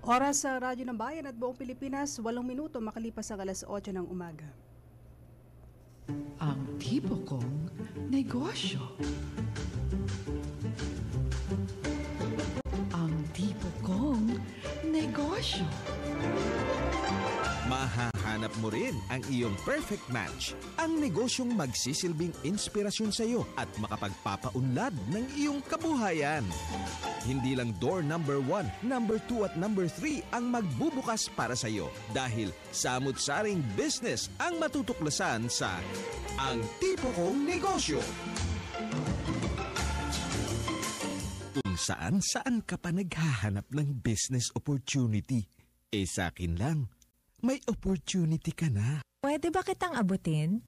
Oras sa Radyo ng Bayan at buong Pilipinas, 8 minuto makalipas ang alas 8 ng umaga. Ang tipo kong negosyo. Ang tipo kong negosyo. Mahahanap mo rin ang iyong perfect match, ang negosyong magsisilbing inspirasyon sa iyo at makapagpapaunlad ng iyong kabuhayan. Hindi lang door number 1, number 2 at number 3 ang magbubukas para sa iyo dahil samut-saring business ang matutuklasan sa Ang Tipo Kong Negosyo. Kung saan ka pa naghahanap ng business opportunity, sa akin lang, may opportunity ka na. Pwede ba kitang abutin?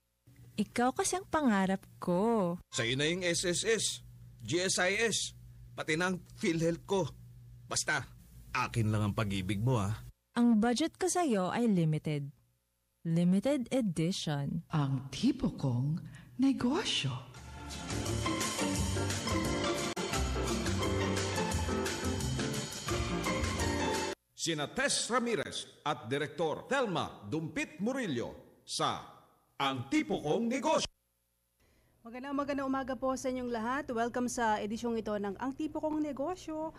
Ikaw kasi ang pangarap ko. Sa'yo na yung SSS, GSIS, pati ng PhilHealth ko. Basta, akin lang ang pag-ibig mo Ang budget ko sa'yo ay limited. Limited edition. Ang tipo kong negosyo. Sina Tess Ramirez at Direktor Thelma Dumpit Murillo sa Ang Tipo Kong Negosyo. Magandang umaga po sa inyong lahat. Welcome sa edisyong ito ng Ang Tipo Kong Negosyo.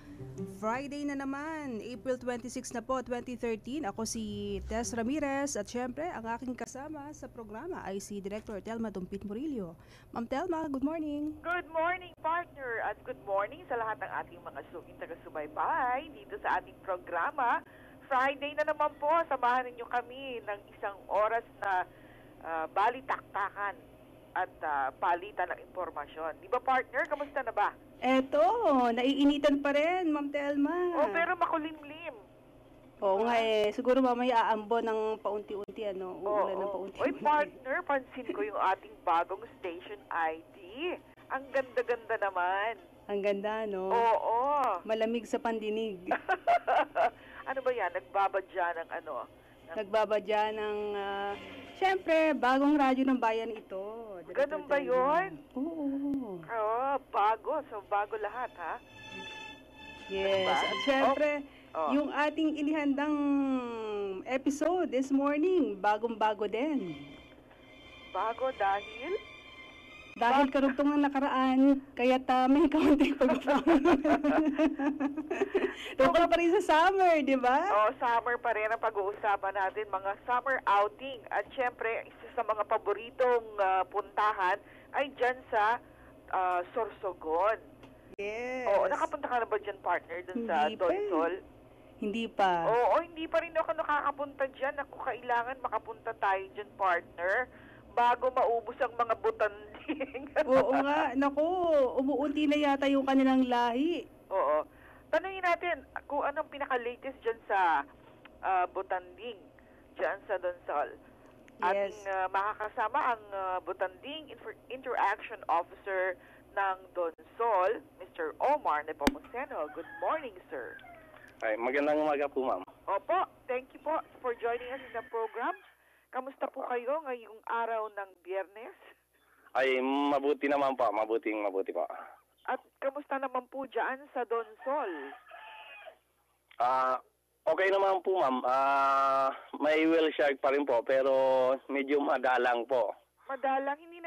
Friday na naman, April 26 na po, 2013. Ako si Tess Ramirez at syempre ang aking kasama sa programa ay si Director Thelma Dumpit Murillo. Ma'am Thelma, good morning. Good morning, partner, at good morning sa lahat ng ating mga suging taga-subaybay dito sa ating programa. Friday na naman po, samahan ninyo kami ng isang oras na balitaktakan at palitan ng impormasyon. Di ba, partner? Kamusta na ba? Eto, naiinitan pa rin, Ma'am Thelma. Pero makulimlim. Oo nga siguro mamaya aambo ng paunti-unti, uulan ng paunti-unti. Oy, partner, pansin ko yung ating bagong station ID. Ang ganda-ganda naman. Ang ganda, no? Oo. Malamig sa pandinig. Ano ba yan? Nagbabadya ng ano? Nagbabadya ng, syempre, bagong radyo ng bayan ito. Ganun ba yun? Oo. Bago. So, bago lahat, ha? Yes. At syempre, yung ating inihandang episode this morning, bagong-bago din. Bago dahil? Dahil karugtong ng nakaraan, kaya may kaunting pag-upload. Tungkol pa rin sa summer, di ba? Summer pa rin ang pag-uusapan natin, mga summer outing. At syempre, isa sa mga paboritong puntahan ay dyan sa Sorsogon. Yes. Nakapunta ka na ba dyan, partner, dun sa Donsol? Hindi pa. Hindi pa rin ako nakakapunta dyan. Ako, kailangan makapunta tayo dyan, partner, bago maubos ang mga butanding. Oo nga. Naku, umuunti na yata yung kanilang lahi. Oo. Tanungin natin kung anong pinaka-latest dyan sa butanding, dyan sa Donsol. Yes. Ating makakasama ang butanding interaction officer ng Donsol, Mr. Omar Nepomuceno. Good morning, sir. Ay, magandang umaga po, ma'am. Opo, thank you po for joining us in the program. Kamusta po kayo ngayong araw ng Biyernes? Ay, mabuti naman po. Mabuti po. At kamusta naman po dyan sa Donsol? Okay naman po, ma'am. May whale shark pa rin po, pero medyo madalang po. Madalang? Hindi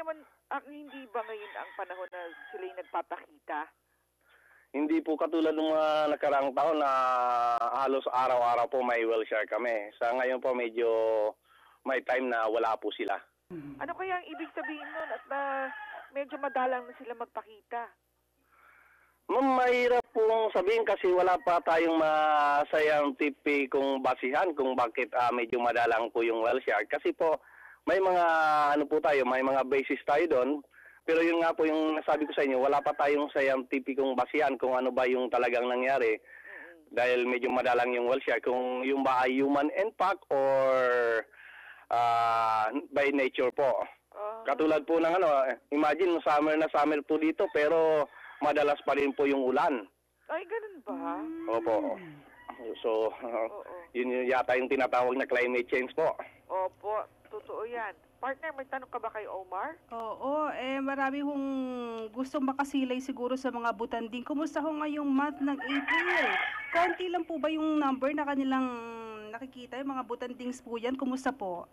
ba ngayon ang panahon na sila'y nagpapakita? Hindi po katulad ng mga nakaraang taon na halos araw-araw po may whale shark kami. Sa ngayon po medyo may time na wala po sila. Ano kaya ang ibig sabihin nun at medyo madalang na sila magpakita? Ma'am, mahirap pong sabihin kasi wala pa tayong scientific kung basihan kung bakit medyo madalang po yung whale shark. Kasi po may mga may mga basis tayo doon. Pero yun nga po yung nasabi ko sa inyo, wala pa tayong scientific kung basihan kung ano ba yung talagang nangyari. Dahil medyo madalang yung whale shark. Kung yung ba ay human impact or by nature po. Katulad po ng imagine summer na summer po dito pero madalas pa rin po yung ulan. Ay, ganun ba? Opo. So, yun yata yung tinatawag na climate change po. Opo, totoo yan. Partner, may tanong ka ba kay Omar? Oo, marami hong gustong makasilay siguro sa mga butanding. Kumusta ho ngayong month ng April? Konti lang po ba yung number na kanilang nakikita, yung mga butandings po yan? Kumusta po?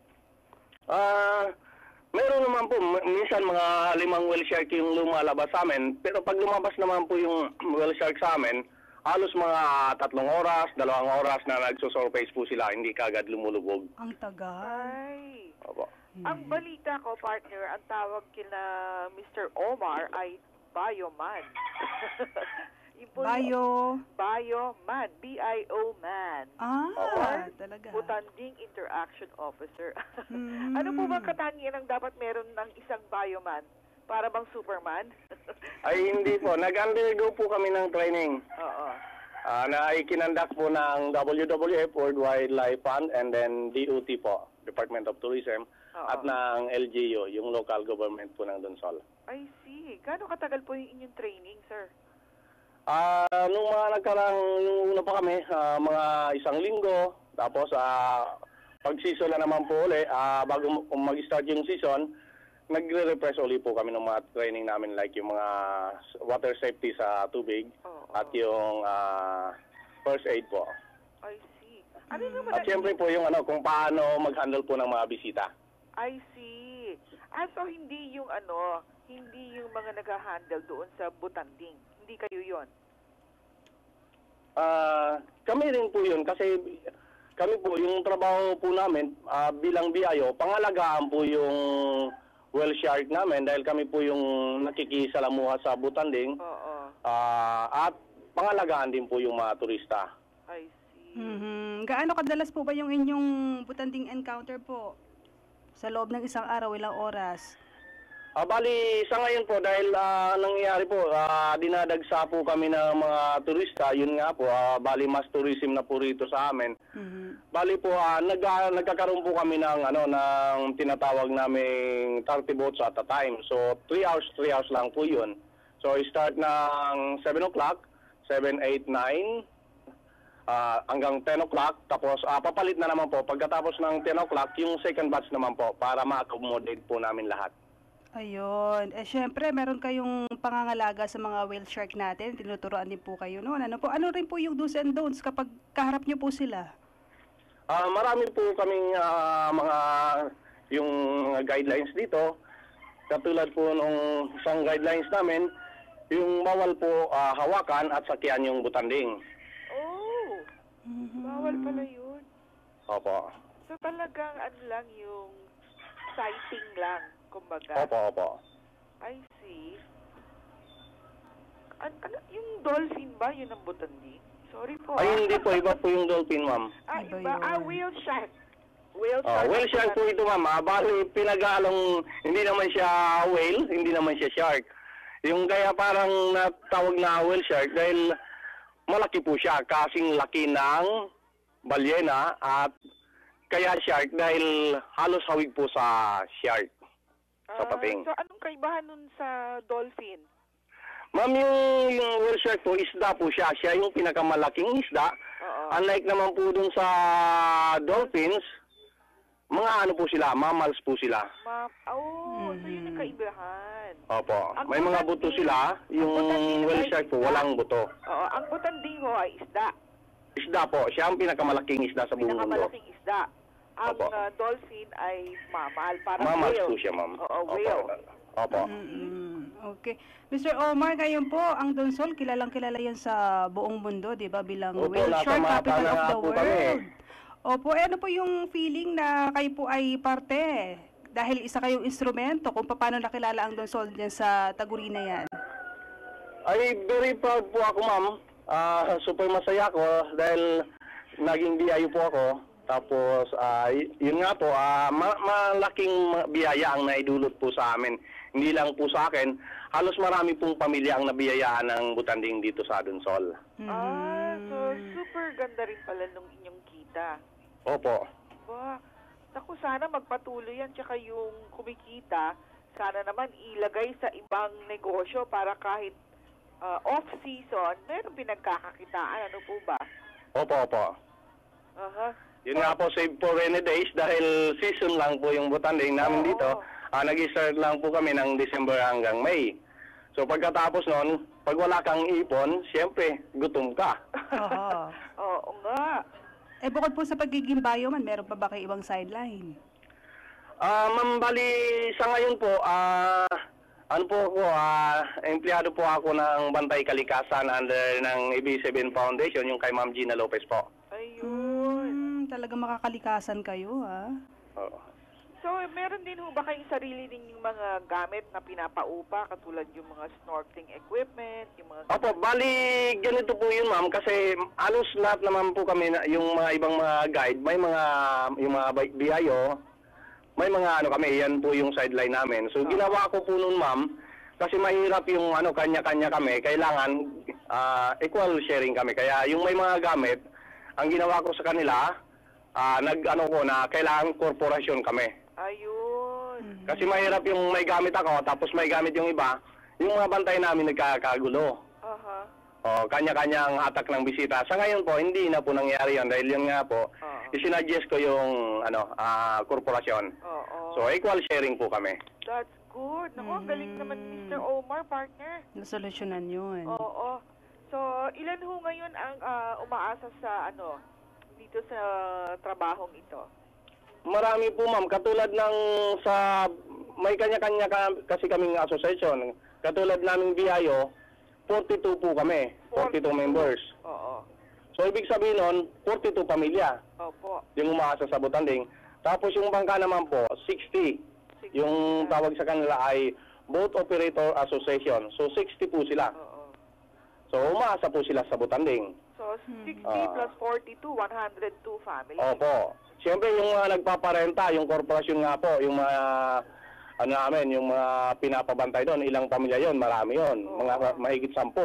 Meron naman po, minsan mga 5 whale shark yung lumalabas sa amin. Pero pag lumabas naman po yung whale shark sa amin, halos mga 3 oras, 2 oras na nagsusurface po sila, hindi kagad lumulubog. Ang tagal. Ay. Opo. Ang balita ko, partner, ang tawag kila Mr. Omar ay Bioman. Yung po yung Bioman. B-I-O-Man. Talaga. Butanding Interaction Officer. Mm. Ano po bang katangian ang dapat meron ng isang Bioman? Para bang Superman? Ay hindi po, nag-undergo po kami ng training. Oo. Na ikinandak po ng WWF, World Wildlife Fund, and then DOT po, Department of Tourism, Oo. at ng LGU, yung local government po ng Donsol. I see. Gaano katagal po yung inyong training, sir? Nung mga nagkarang, yung una pa kami, mga 1 linggo, tapos pag season na naman po uli, bago mag-start yung season, nagre-refresh uli po kami ng mga training namin like yung mga water safety sa tubig at yung first aid po. I see. Ano naman At siyempre po yung kung paano mag-handle po ng mga bisita. I see. So hindi yung hindi yung mga nag-handle doon sa butanding. Hindi kayo yon. Kami rin po yun kasi kami po, yung trabaho po namin bilang BIO, pangalagaan po yung whale shark namin dahil kami po yung nakikisalamuha sa butanding. Oo. At pangalagaan din po yung mga turista. I see. Gaano kadalas po ba yung inyong butanding encounter po? Sa loob ng isang araw, ilang oras? Bali, sa ngayon po, dahil nangyayari po, dinadagsa po kami ng mga turista, yun nga po, bali mas tourism na po rito sa amin. Bali po, nagkakaroon po kami ng, ng tinatawag naming 30 boats at a time. So, 3 hours lang po yun. So, start ng 7 o'clock, 7, 8, 9, hanggang 10 o'clock. Tapos, papalit na naman po. Pagkatapos ng 10 o'clock, yung second batch naman po para ma-accommodate po namin lahat. Ayun. Syempre, meron kayong pangangalaga sa mga whale shark natin. Tinuturoan din po kayo noon. Ano rin po yung do's and don'ts kapag kaharap niyo po sila? Marami po kaming mga yung guidelines dito. Katulad po nung isang guidelines namin, yung bawal po hawakan at sakyan yung butanding. Oh! Bawal pala yun. Opo. So talagang lang yung sighting lang, kumbaga. Opo. I see. Yung dolphin ba? Yun ang butanding? Sorry po. Ay, hindi po. Iba po yung dolphin, ma'am. Iba Iba. yun. Whale shark. Whale shark. Whale shark po ito, ma'am. Bali, pinag-aalong, hindi naman siya whale, hindi naman siya shark. Yung kaya parang natawag na whale shark dahil malaki po siya, kasing laki ng balyena at kaya shark dahil halos hawig po sa shark. Sa pating. So anong kaibahan nun sa dolphin? Ma'am, yung whale shark po, isda po siya. Siya yung pinakamalaking isda. Oo. Unlike naman po dun sa dolphins, mga po sila, mammals po sila. So yun yung kaibahan. Opo. Ang May mga buto butanding- sila. Yung ang butanding whale ay shark po, isda. walang buto. Oo, ang butanding ho ay isda. Isda po. Siya ang pinakamalaking isda sa buong mundo. Pinakamalaking isda. Ang Opo. Dolphin ay mammal, parang Mammals whale. po siya, ma'am. Oo, whale. Opo. Okay. Mr. Omar, ngayon po, ang Donsol, kilalang-kilala yan sa buong mundo, di ba? Bilang Opo, whale nasa shark mapa capital na of nga the po world. kami. Opo, ano po yung feeling na kayo po ay parte? Dahil isa kayong instrumento kung paano nakilala ang Donsol dyan sa Taguri na yan. Ay, very proud po ako, ma'am. Super masaya ako dahil naging BIO po ako. Tapos, yun nga po, malaking biyaya ang naidulot po sa amin. Hindi lang po sa akin, halos marami pong pamilya ang nabiyayaan ng butanding dito sa Donsol. So super ganda rin pala nung inyong kita. Opo. Ba, naku, sana magpatuloy yan, tsaka yung kumikita, sana naman ilagay sa ibang negosyo para kahit off-season, meron pinagkakakitaan, ano po ba? Opo. Aha. Yun nga po, save for rainy days dahil season lang po yung butanding namin Oo. dito. Nag-start lang po kami ng December hanggang May. So pagkatapos noon, pag wala kang ipon, siyempre, gutom ka. Oo. Oo nga. Bukod po sa pagiging bioman, meron pa ba kayo ibang sideline? Ma'am, bali sa ngayon po, ano po ako, empleyado po ako ng Bantay Kalikasan under ng AB7 Foundation, yung kay Ma'am Gina Lopez po. Ayun. Talagang makakalikasan kayo, ha? Oo. So, meron din ho ba kayong sarili ninyong mga gamit na pinapaupa, katulad yung mga snorkeling equipment, yung mga... Opo, bali ganito po yun ma'am kasi alos lahat naman po kami, yung mga ibang mga guide, may mga, yung mga BIO, may mga ano kami, yan po yung sideline namin. So ginawa ko po nun ma'am, kasi mahirap yung ano, kanya-kanya kami, kailangan equal sharing kami. Kaya yung may mga gamit, ang ginawa ko sa kanila, nag-ano ko na kailangan korporasyon kami. Ayun. Kasi mahirap yung may gamit ako, tapos may gamit yung iba, yung mga bantay namin nagkakagulo. Aha. Kanya-kanyang hatak ng bisita. Sa ngayon po, hindi na po nangyari yun dahil yun nga po, isinadjust ko yung korporasyon. Oo. So, equal sharing po kami. That's good. Naku, ang galing naman ni Mr. Omar, partner. Nasolusyonan yun. Oo. So, ilan ho ngayon ang umaasa sa dito sa trabahong ito? Marami po ma'am, katulad ng may kanya-kanya kasi kaming association. Katulad naming BIO, 42 po kami, 42 members. Oo. So, ibig sabihin nun, 42 pamilya Opo. yung umaasa sa butanding. Tapos yung bangka naman po, 60. Yung tawag sa kanila ay Boat Operator Association. So, 60 po sila. Oo. So, umaasa po sila sa butanding. So, 60 plus 42, 102 families. Opo. Siyempre, yung mga nagpaparenta, yung korporasyon nga po, yung mga, yung mga pinapabantay doon, ilang pamilya yon, marami yon, mga mahigit 10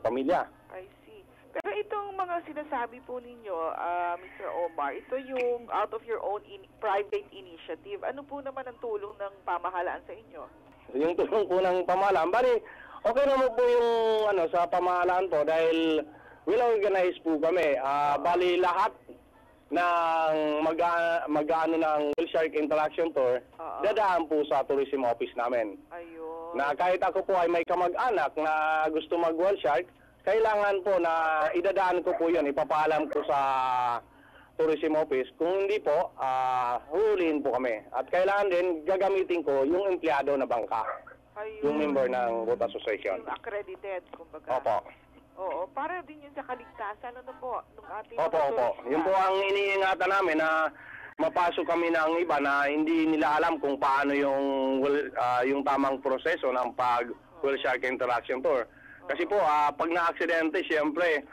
pamilya. I see. Pero itong mga sinasabi po ninyo, Mr. Omar, ito yung out of your own private initiative. Ano po naman ang tulong ng pamahalaan sa inyo? Yung tulong po ng pamahalaan, bali, okay naman po yung sa pamahalaan po dahil well-organized po kami. Bali, lahat ng mag-ano ng Whale Shark Interaction Tour, dadaan po sa tourism office namin. Ayun. Na kahit ako po ay may kamag-anak na gusto mag-whale shark, kailangan po na idadaan ko po yun, ipapaalam ko sa tourism office. Kung hindi po, huliin po kami. At kailangan din gagamitin ko yung empleyado na bangka, Ayun. yung member ng Boat Association. Yung accredited, kumbaga. Opo. Oo, para din yun sa kaligtasan, po, nung ating Opo, mga opo. turista. Yun po ang iniingatan namin na mapasok kami ng iba na hindi nila alam kung paano yung tamang proseso ng pag-whale shark interaction tour. Kasi po, pag na-aksidente, siyempre,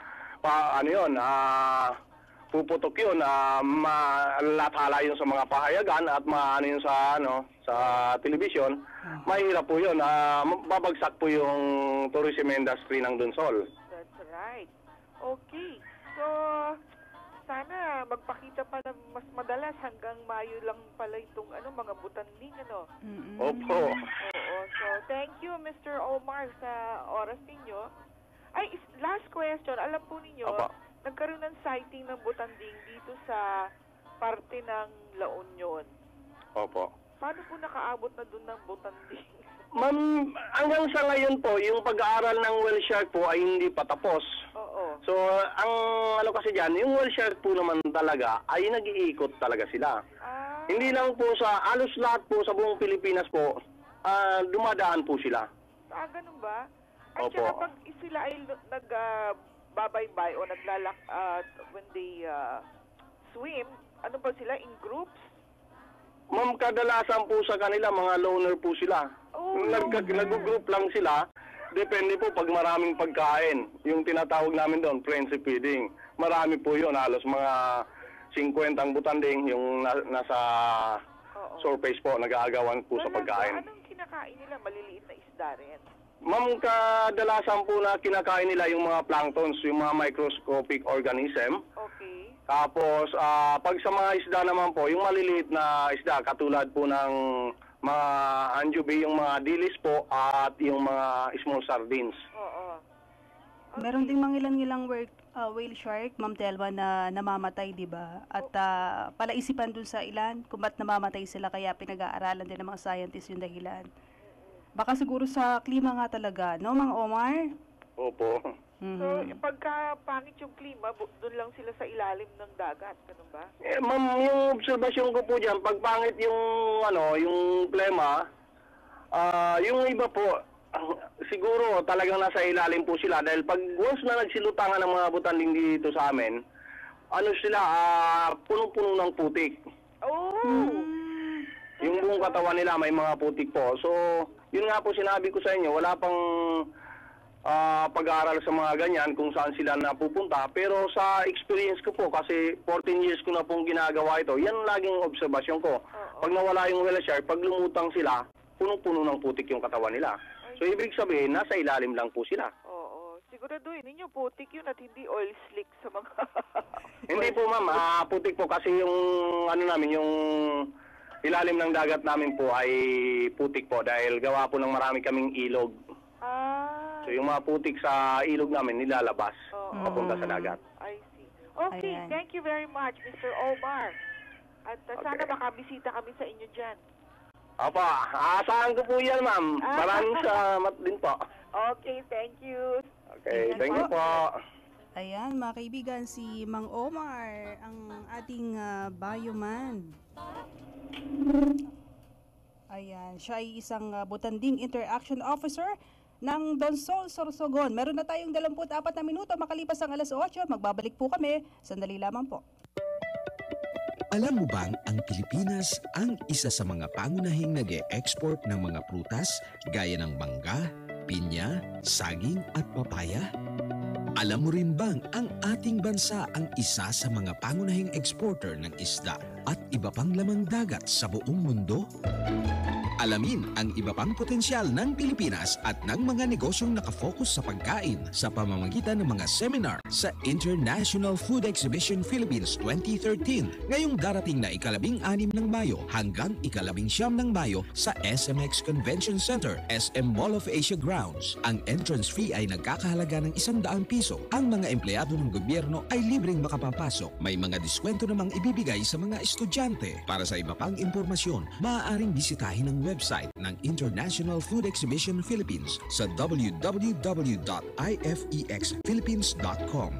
puputok yun, malathala yun sa mga pahayagan at maano yun sa television. Mahirap po yun, babagsak po yung tourism industry ng Dunsol. That's right. Okay. So, sana magpakita pa na mas madalas hanggang Mayo lang pala itong mga butanding, Opo. Oo. So, thank you, Mr. Omar, sa oras ninyo. Ay, last question. Alam po ninyo, Opo. nagkaroon ng sighting ng butanding dito sa parte ng La Union. Opo. Paano po nakaabot na doon ng butanding? Ma'am, hanggang sa ngayon po, yung pag-aaral ng whale shark po ay hindi pa tapos. Oo. So, ang kasi dyan, yung whale shark po naman talaga ay nag-iikot talaga sila. Hindi lang po alos lahat po sa buong Pilipinas po, dumadaan po sila. Ganun ba? At Opo. saka pag sila ay nagbabaybay o naglalak when they swim, ano ba sila, in groups? Ma'am, kadalasan po sa kanila, mga loner po sila. Nag-group lang sila. Depende po pag maraming pagkain. Yung tinatawag namin doon, friendship feeding. Marami po yun, halos mga 50 ang butanding, yung nasa surface po, nag-aagawan po sa pagkain. Anong kinakain nila? Maliliit na isda rin? Ma'am, kadalasan po na kinakain nila yung mga planktons, yung mga microscopic organism. Okay. Tapos, pag sa mga isda naman po, yung maliliit na isda, katulad po ng mga anchovy, yung mga dilis po, at yung mga small sardines. Oo. Meron ding mga ilang whale shark, Ma'am Telma, na namamatay, di ba? At palaisipan dun sa ilan kung ba't namamatay sila, kaya pinag-aaralan din ng mga scientists yung dahilan. Baka siguro sa klima nga talaga, no, Mang Omar? Opo. So, pagka pangit yung klima, doon lang sila sa ilalim ng dagat, ganun ba? Ma'am, yung obserbasyon ko po dyan, pag pangit yung klima, yung iba po, siguro talagang nasa ilalim po sila dahil pag once na nagsilutangan ng mga butanding dito sa amin, punong-puno ng putik. Oh! Yung buong katawan nila may mga putik po. So, yun nga po sinabi ko sa inyo, wala pang pag-aaral sa mga ganyan kung saan sila napupunta. Pero sa experience ko po, kasi 14 years ko na pong ginagawa ito, yan laging obserbasyon ko. Pag nawala yung whale shark, pag lumutang sila, punong-puno ng putik yung katawan nila. So, ibig sabihin, nasa ilalim lang po sila. Oo. Siguraduhin ninyo, putik yun at hindi oil slick sa mga... Hindi po, ma'am. Putik po kasi yung, yung ilalim ng dagat namin po ay putik po dahil gawa po ng marami kaming ilog. So, yung mga putik sa ilog namin nilalabas papunta sa dagat. I see. Okay, Ayan. thank you very much, Mr. Omar. At sana makabisita kami sa inyo dyan. Apa, aasahan ko po yan, ma'am. Maraming salamat din po. Okay, thank you. Okay, thank you po. Ayan, mga kaibigan, si Mang Omar, ang ating bioman. Ayan, siya ay isang butanding interaction officer ng Donsol, Sorsogon. Meron na tayong 24 na minuto makalipas ang alas 8. Magbabalik po kami. Sandali lamang po. Alam mo bang ang Pilipinas ang isa sa mga pangunahing nag-e-export ng mga prutas gaya ng mangga, pinya, saging at papaya? Alam mo rin bang ang ating bansa ang isa sa mga pangunahing exporter ng isda at iba pang lamang dagat sa buong mundo? Alamin ang iba pang potensyal ng Pilipinas at ng mga negosyong nakafocus sa pagkain sa pamamagitan ng mga seminar sa International Food Exhibition Philippines 2013 ngayong darating na ika-16 ng Mayo hanggang ika-19 ng Mayo sa SMX Convention Center, SM Mall of Asia Grounds. Ang entrance fee ay nagkakahalaga ng 100 piso. Ang mga empleyado ng gobyerno ay libreng makapapasok. May mga diskwento namang ibibigay sa mga estudyante. Para sa iba pang impormasyon, maaaring bisitahin ang website ng International Food Exhibition Philippines sa www.ifexphilippines.com.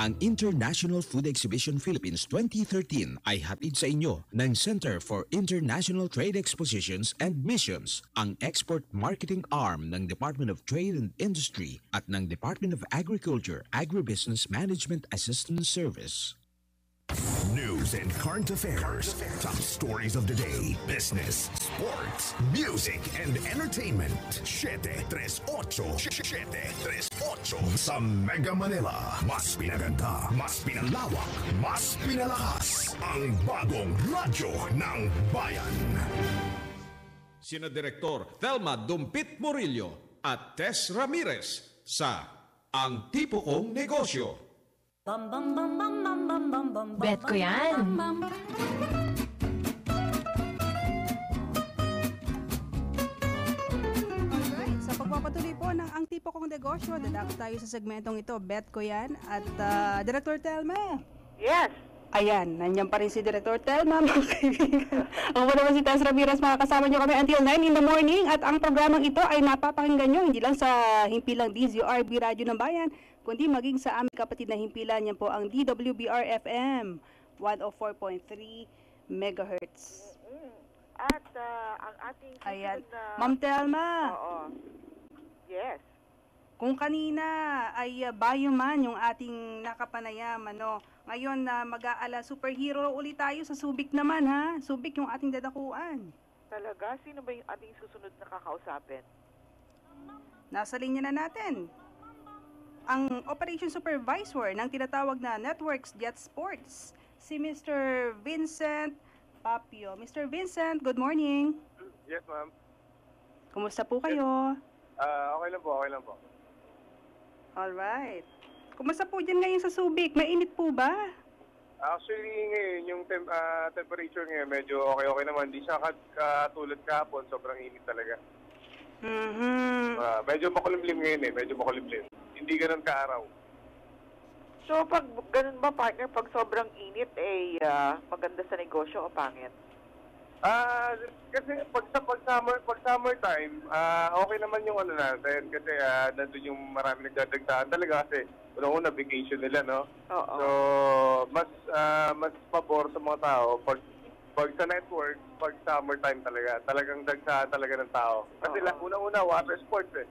Ang International Food Exhibition Philippines 2013 ay hatid sa inyo ng Center for International Trade Expositions and Missions, ang export marketing arm ng Department of Trade and Industry at ng Department of Agriculture Agribusiness Management Assistance Service. News and current affairs. Top stories of the day. Business, sports, music, and entertainment. 738. 738. Sa Mega Manila. Mas pinaganda, mas pinalawak, mas pinalakas. Ang bagong radyo ng bayan. Sina Direktor Thelma Dumpit Morillo at Tess Ramirez sa Ang Tipo Kong Negosyo. Bet ko yan. Alright, sa pagpapatuloy po ng Ang Tipo Kong Negosyo, dadako tayo sa segmentong ito, Bet ko yan, at Director Thelma. Yes. Ayan, nandiyan pa rin si Director Thelma, mga kaibigan. Ako naman si Tess Ramirez, makakasama niyo kami until 9 in the morning, at ang programang ito ay napapakinggan niyo hindi lang sa himpilang DZRB Radyo ng Bayan, kundi maging sa aming kapatid na himpilan, yan po ang DWBR-FM 104.3 MHz. At ang ating Ayan. susunod na... Ma'am Thelma, Oo. Yes. kung kanina ay bioman yung ating nakapanayam, ngayon na mag-aala superhero ulit tayo sa Subic naman, ha? Subic yung ating dadakuan. Talaga? Sino ba yung ating susunod na kakausapin? Nasa linya na natin ang Operation Supervisor ng tinatawag na Networks Jet Sports, si Mr. Vincent Papio. Mr. Vincent, good morning. Yes, ma'am. Kumusta po kayo? Okay lang po, okay lang po. Alright. Kumusta po dyan ngayon sa Subic? Mainit po ba? Actually, ngayon, yung temperature ngayon, medyo okay naman. Hindi siya katulad kahapon, sobrang init talaga. Mm-hmm. Medyo makulimlim ngayon medyo makulimlim. Hindi ganun kaaraw. So, pag ganun ba, partner, pag sobrang init, maganda sa negosyo o pangit? Kasi pag summer time, okay naman yung ano natin kasi nandun yung marami nagdadagdaan talaga kasi unang-una vacation nila, no? Oo. So, mas pabor sa mga tao pag sa network, pag summer time talagang dagsa talaga ng tao. Kasi unang-una water sports eh.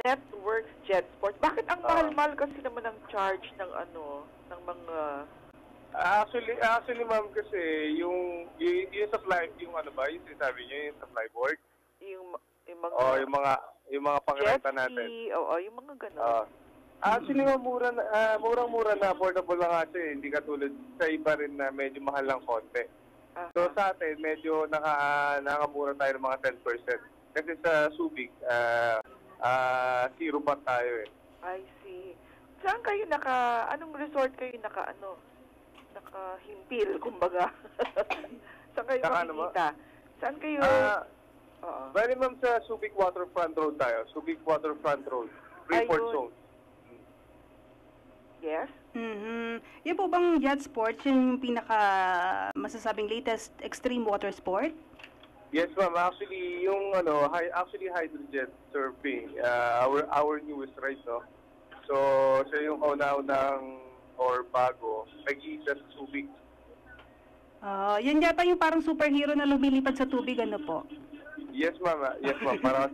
Networks Jet Sports. Bakit ang mahal-mahal kasi naman ang charge ng ng mga... Actually ma'am kasi yung supply, yung ano ba, yung sinasabi niyo, yung supply board. Yung mga... yung mga pangrenta natin. Oo, yung mga gano'n. Actually murang-mura na, affordable na kasi, hindi katulad sa iba rin na medyo mahal ng konti. So sa atin, medyo nakamura tayo ng mga 10%. Kasi sa Subic, zero baht tayo eh. I see. Saan kayo anong resort kayo nakahimpil, kumbaga? Saan kayo makikita? Saan kayo? Bali ma'am sa Subic Waterfront Road tayo. Subic Waterfront Road. Freeport Zone. Yes? Yan po bang jet sports, yun yung pinaka masasabing latest extreme water sport? Yes ma'am, actually yung hydrojet surfing, our newest ride, no? So siya yung kauna-unang or bago, nag-iisa sa Subic. Yan yata yung parang superhero na lumilipad sa tubig, ano po? Yes ma'am, para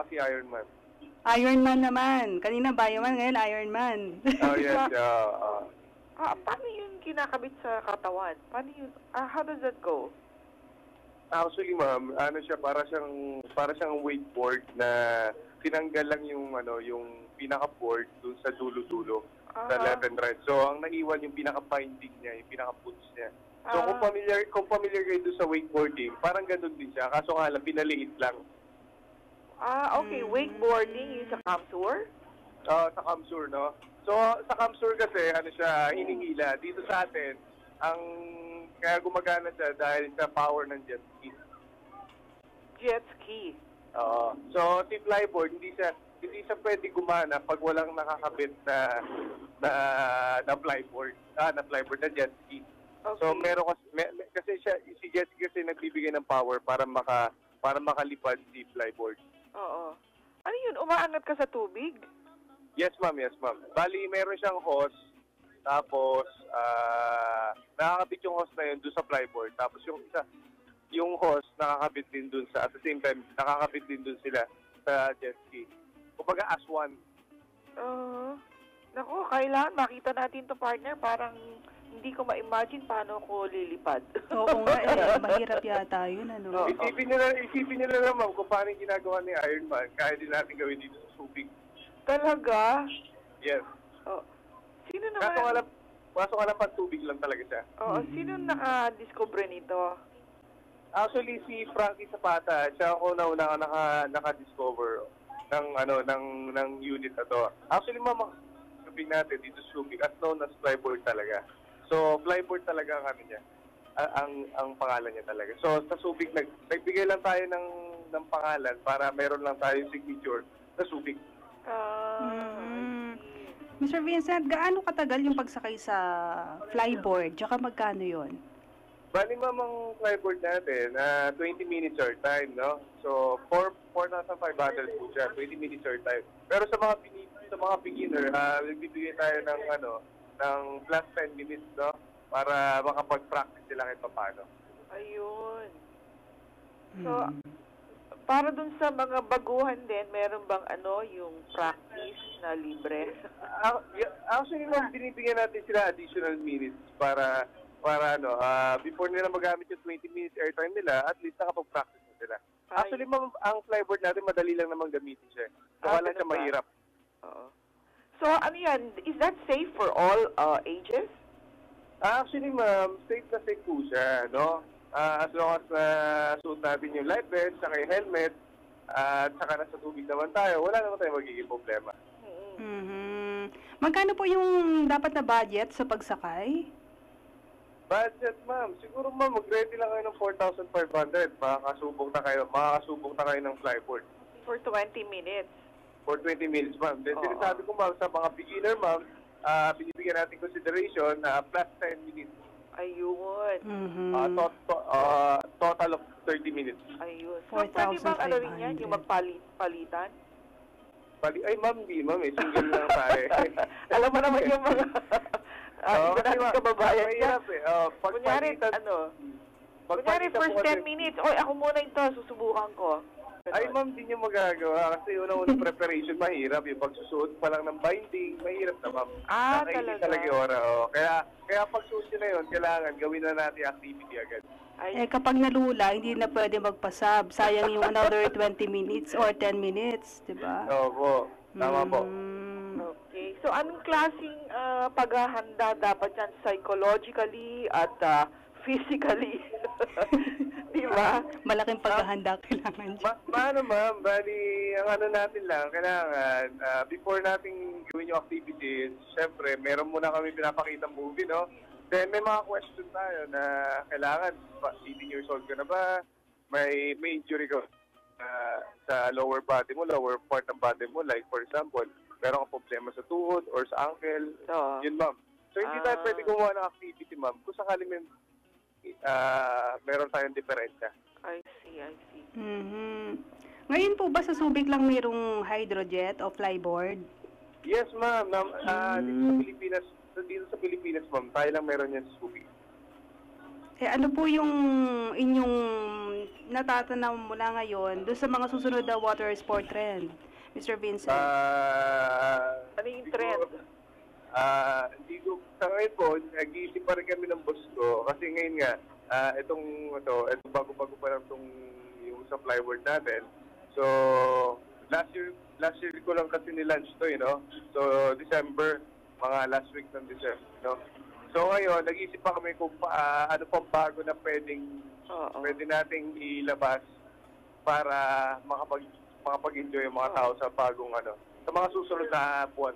si Iron Man. Iron Man naman. Kanina Bioman, ngayon Iron Man. Oh yes, paano yun kinakabit sa katawan? Paano yun, how does that go? Actually ma'am, para siyang wakeboard na tinanggal lang yung pinaka-board dun sa dulo-dulo sa left and right. So ang naiwan yung pinaka-binding niya, yung pinaka-boots niya. So kung familiar kayo dun sa wakeboarding, parang ganun din siya. Kaso nga lang, pinaliit lang. Okay. Wakeboarding yung sa Kamsur? Sa Kamsur, no? So sa Kamsur kasi, siya, hinihila. Dito sa atin, kaya gumagana siya dahil sa power ng jet ski. Jet ski? So, si flyboard, hindi siya pwede gumana pag walang nakakabit na flyboard. Na jet ski. Okay. So, meron kasi si jet ski kasi nagbibigay ng power para makalipad si flyboard. Oo. Ano yun? Umaangat ka sa tubig? Yes, ma'am. Bali, meron siyang hose. Tapos, nakakabit yung hose na yun doon sa flyboard. Tapos yung hose nakakabit din doon at the same time, nakakabit din doon sila sa jet ski. Kumbaga, as one. Naku, kailangan makita natin to, partner. Parang hindi ko ma-imagine paano ko lilipad. Oo nga mahirap yata yun, ano? Isipin nyo na naman kung paano yung ginagawa ni Iron Man. Kaya din natin gawin dito sa Subic. Talaga? Yes. Sino naman? Kaso nga lang tubig lang talaga siya. Sino naka-discover nito? Actually, si Frankie Zapata, siya ako na naka-discover ng unit na to. Actually, sabihin natin dito sa Subic, as known as flyboard talaga. So, flyboard talaga ang niya. Ang pangalan niya talaga. So, sa Subic, nagbigay lang tayo ng pangalan para meron lang tayo signature sa Subic. Mr. Vincent, gaano katagal yung pagsakay sa flyboard? Tsaka magkano yon? Bali ma'am, ang flyboard natin, 20 minutes your time, no? So, 4,500 po siya, 20 minutes your time. Pero sa mga beginner, nagbibigay tayo ng plus 10 minutes, no? Para makapag-practice sila kahit paano. Ayun. So, para dun sa mga baguhan din, meron bang yung practice na libre? Actually, ma'am, binibigyan natin sila additional minutes para before nila magamit yung 20 minutes airtime nila, at least nakapag-practice na sila. Actually, ma'am, ang flyboard natin, madali lang naman gamitin siya. So, wala siya mahirap. So, ano yan? Is that safe for all ages? Actually, ma'am, safe na safe po siya, no? As long as suot natin yung life vest, saka yung helmet, at saka nasa tubig naman tayo, wala naman tayo magiging problema. Magkano po yung dapat na budget sa pagsakay? Budget, ma'am. Siguro, ma'am, mag-ready lang kayo ng 4,500. Makakasubok na kayo ng flyboard. For 20 minutes? For 20 minutes, ma'am. Then, sinasabi ko, ma'am, sa mga beginner, ma'am, binibigyan natin consideration na plus 10 minutes. Ayun. Mhm. Total of 30 minutes. Ayun. So, pwede bang ano rin yan, yung magpalitan? Ay, ma'am, single lang tayo. Alam mo naman yung mga iba kasi natin kababayan niya. mahirap Kunyari, kunyari first 10 minutes, oy, ako muna ito, susubukan ko. Ay, ma'am, di nyo magagawa kasi una-unang preparation mahirap. Yung pagsusuot pa lang ng binding, mahirap na, ma'am. Talaga? Talaga yung oras. Kaya pagsuot nyo na yun, kailangan gawin na natin activity agad. Kapag nalula, hindi na pwede magpasab. Sayang yung another 20 minutes or 10 minutes, di ba? Opo, tama po. Okay. So, anong klaseng paghahanda dapat yan psychologically at physically? Di ba? Malaking paghahanda kailangan dyan. Paano, ma'am? Bali, ang ano natin lang, kailangan, before natin gawin yung activities, syempre, meron muna kami pinapakitang movie, no? Then, may mga question tayo na kailangan, 18 years old ka na ba? May injury ka sa lower body mo, lower part ng body mo, like for example, meron kang problema sa tuhod or sa ankle. Yun, ma'am. So, hindi tayo pwede gumawa ng activity, ma'am. Kung sakali meron tayong diferensya. I see. Mhm. Ngayon po ba sa Subic lang mayroong hydrojet o flyboard? Yes, ma'am. Dito sa Pilipinas, ma'am, tayo lang meron yan sa Subic. Ano po yung inyong natatanaw mula ngayon doon sa mga susunod na water sport trend, Mr. Vincent? Ano yung trend? Hindi ko, sa ngayon po, nag-iisip pa rin kami ng boss ko. Kasi ngayon nga, itong bago-bago pa lang yung sa flyboard natin. So, last year ko lang kasi ni-launch to, So, December, mga last week ng December, So, ngayon, nag-iisip pa kami kung ano pang bago na pwede nating ilabas para makapag-enjoy yung mga tao sa bagong sa mga susunod na buwan.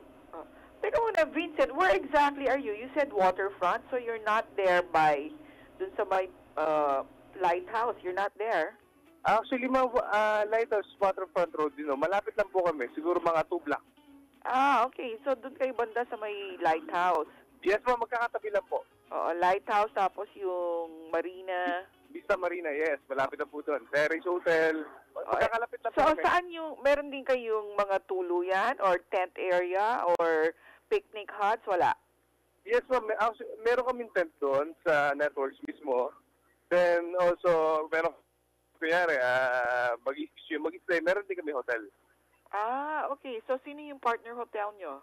Teka muna, Vincent, where exactly are you? You said waterfront, so you're not there by dun sa may lighthouse. You're not there? Actually, Lighthouse Waterfront Road, malapit lang po kami. Siguro mga 2 blocks. Okay. So, dun kayo banda sa may lighthouse. Yes, ma'am. Magkakatabi lang po. Oo, lighthouse, tapos yung marina. Vista Marina, yes. Malapit na po doon. Terrace Hotel. Magkakalapit lang po So, kami. saan meron din kayong mga tuluyan or tent area or picnic huts? Wala? Yes, ma'am. Meron kaming tent doon sa networks mismo. Then, also, kunyari, mag-stay. Meron din kami hotel. Okay. So, sino yung partner hotel nyo?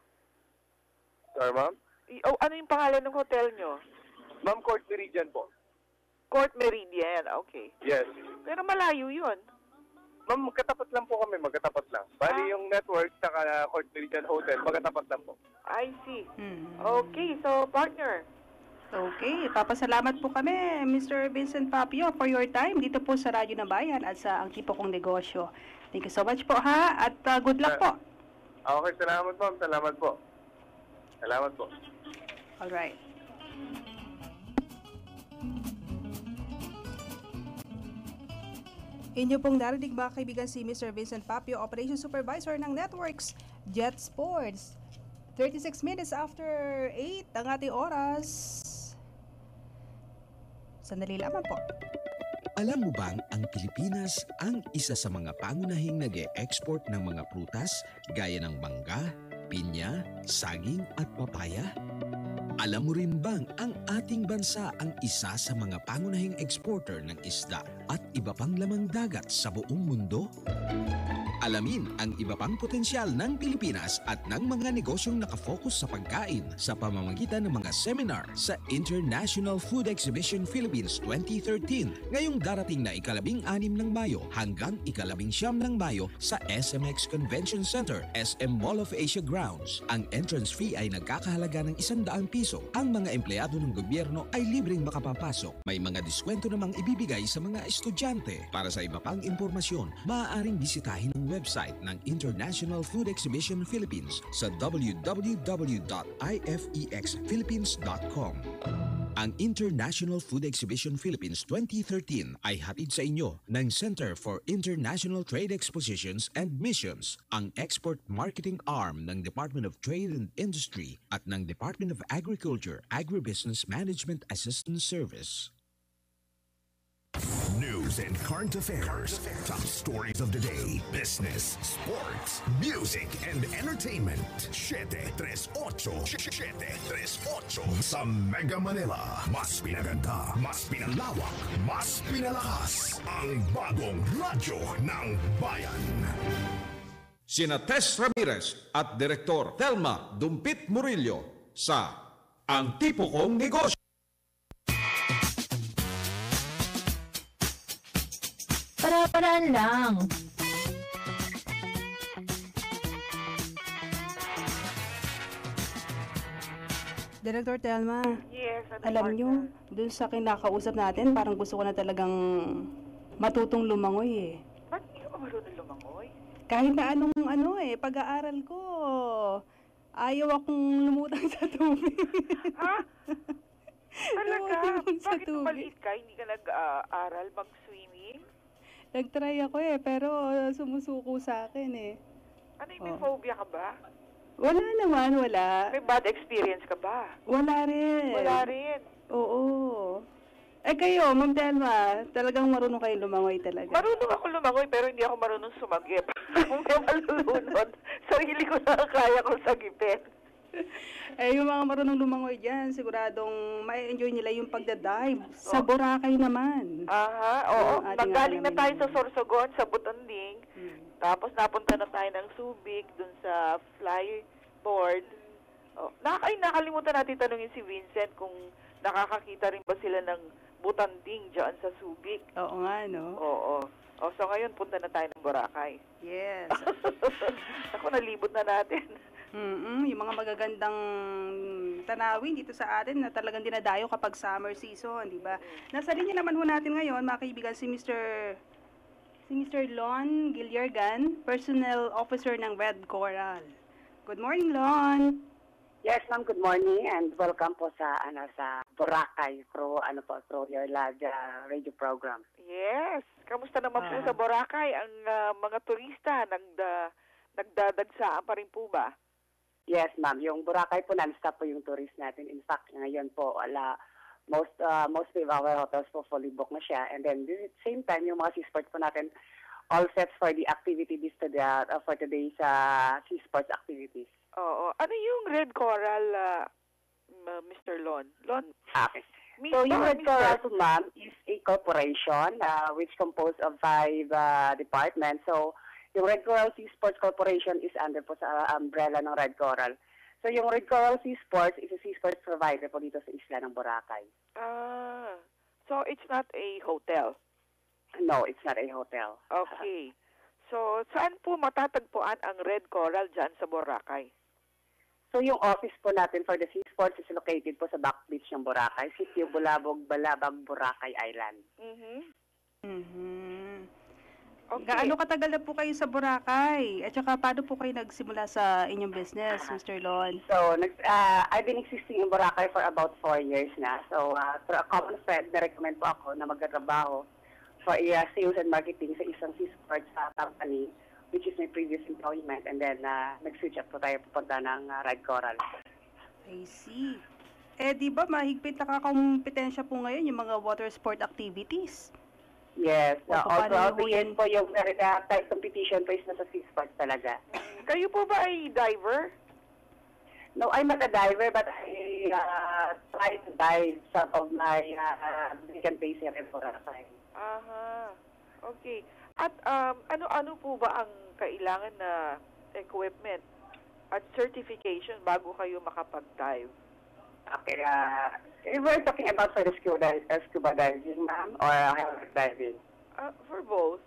Sorry, ma'am? Ano yung pangalan ng hotel nyo? Ma'am, Court Meridian po. Court Meridian, okay. Yes. Pero malayo yun. Ma'am, magkatapat lang po kami. Magkatapat lang. Bali yung network sa Court Meridian Hotel, magkatapat lang po. I see. Okay, so partner. Okay, papasalamat po kami, Mr. Vincent Papio, for your time dito po sa Radyo ng Bayan at sa Ang Tipo Kong Negosyo. Thank you so much po, ha? At good luck po. Okay, salamat, ma'am. Salamat po. Salamat po. Alright. Inyo pong narinig mga kaibigan si Mr. Vincent Papio, Operation Supervisor ng Networks Jet Sports. 36 minutes after 8 ang ating oras. Sandali lamang po. Alam mo bang ang Pilipinas ang isa sa mga pangunahing nag-e-export ng mga prutas gaya ng mangga, pinya, saging at papaya? Alam mo rin bang ang ating bansa ang isa sa mga pangunahing exporter ng isda at iba pang lamang dagat sa buong mundo? Alamin ang iba pang potensyal ng Pilipinas at ng mga negosyong nakafocus sa pagkain sa pamamagitan ng mga seminar sa International Food Exhibition Philippines 2013 ngayong darating na 16 ng Mayo hanggang 19 ng Mayo sa SMX Convention Center, SM Mall of Asia Grounds. Ang entrance fee ay nagkakahalaga ng 100 piso. Ang mga empleyado ng gobyerno ay libreng makapapasok. May mga diskwento namang ibibigay sa mga estudyante. Para sa iba pang impormasyon, maaaring bisitahin ang website ng International Food Exhibition Philippines sa www.ifexphilippines.com. Ang International Food Exhibition Philippines 2013 ay hatid sa inyo ng Center for International Trade Expositions and Missions, ang export marketing arm ng Department of Trade and Industry at ng Department of Agriculture Agribusiness Management Assistance Service. News and current affairs. Top stories of the day. Business, sports, music, and entertainment. 738. 738. Sa Mega Manila. Mas pinaganda, mas pinalawak, mas pinalakas. Ang bagong radyo ng bayan. Sina Tess Ramirez at Direktor Telma Dumpit Murillo sa Ang Tipo Kong Negosyo. Para-paraan lang. Director Telma, Yes, ano alam partner? nyo, dun sa kinakausap natin, parang gusto ko na talagang matutong lumangoy eh. Ba't hindi ka marunong lumangoy? Kahit na anong pag-aaral ko, ayaw akong lumutang sa tubig. Ha? Talaga? Lumutang sa Bakit tubig. maliit ka? Hindi ka nag-aaral mag-swimming? Nag-try ako pero sumusuko sa akin eh. Ano yung may phobia ka ba? Wala naman, wala. May bad experience ka ba? Wala rin. Wala rin. Oo. Eh kayo, Ma'am Telma, talagang marunong kayo lumangoy talaga. Marunong ako lumangoy pero hindi ako marunong sumagip. Kung may malulunod, sarili ko lang kaya kong sagipin. Eh, yung mga marunong lumangoy dyan, siguradong ma-enjoy nila yung pagdadive. Sa Boracay naman. Aha, oo. Yung ating Nanggaling na alamin tayo sa naman. Sorsogon, sa Butanding. Tapos napunta na tayo ng Subic, dun sa flyboard. Oh, nakalimutan natin tanungin si Vincent kung nakakakita rin ba sila ng Butanding dyan sa Subic. Oo nga, no? Oo. Oh, so ngayon, punta na tayo ng Boracay. Yes. Ako, nalibot na natin. Yung mga magagandang tanawin dito sa atin na talagang dinadayo kapag summer season, di ba? Nasa linya naman ho natin ngayon, mga kaibigan, si Mr. Lon Gilliargan, Personnel Officer ng Red Coral. Good morning, Lon. Yes, ma'am. Good morning and welcome po sa sa Boracay through your live radio program. Yes. Kamusta naman po sa Boracay? Ang mga turista, nagdadagsaan pa rin po ba? Yes, ma'am. Yung Boracay po, non-stop po yung tourist natin. In fact, ngayon po, mostly of our hotels po fully booked na siya. And then, at the same time, yung mga seasports po natin, all sets for the activity for today's seasports activities. Oo. Ano yung Red Coral, Mr. Lon? Lon? Okay. So, yung Red Mr. Coral po, ma'am, is a corporation which composed of 5 departments. So, yung Red Coral Sea Sports Corporation is under po sa umbrella ng Red Coral. So, yung Red Coral Sea Sports is a sea sports provider po dito sa isla ng Boracay. Ah. So, it's not a hotel? No, it's not a hotel. Okay. So, saan po matatagpuan ang Red Coral dyan sa Boracay? So, yung office po natin for the sea sports is located po sa Back Beach ng Boracay, Sitio Bulabog, Balabag, Boracay Island. Okay. Gaano katagal na po kayo sa Boracay? At saka, paano po kayo nagsimula sa inyong business, Mr. Lon? So, I've been existing in Boracay for about 4 years na. So, through a common friend, na-recommend po ako na magkatrabaho for sales and marketing sa isang sea sports company, which is my previous employment. And then, nag-switch up po tayo pupunta ng Red Coral. I see. Eh, di ba mahigpit na kakompetensya po ngayon yung mga water sport activities? Yes. Paano Also, niyo out po the end po yung tight competition po is nasa sea sports talaga. Kayo po ba ay diver? No, I'm not a diver, but I try to dive some of my weekend days here in Boracay. Aha. Okay. At ano po ba ang kailangan na equipment at certification bago kayo makapag-dive? Okay, we're talking about for the scuba diving, ma'am, or helmet diving? For both.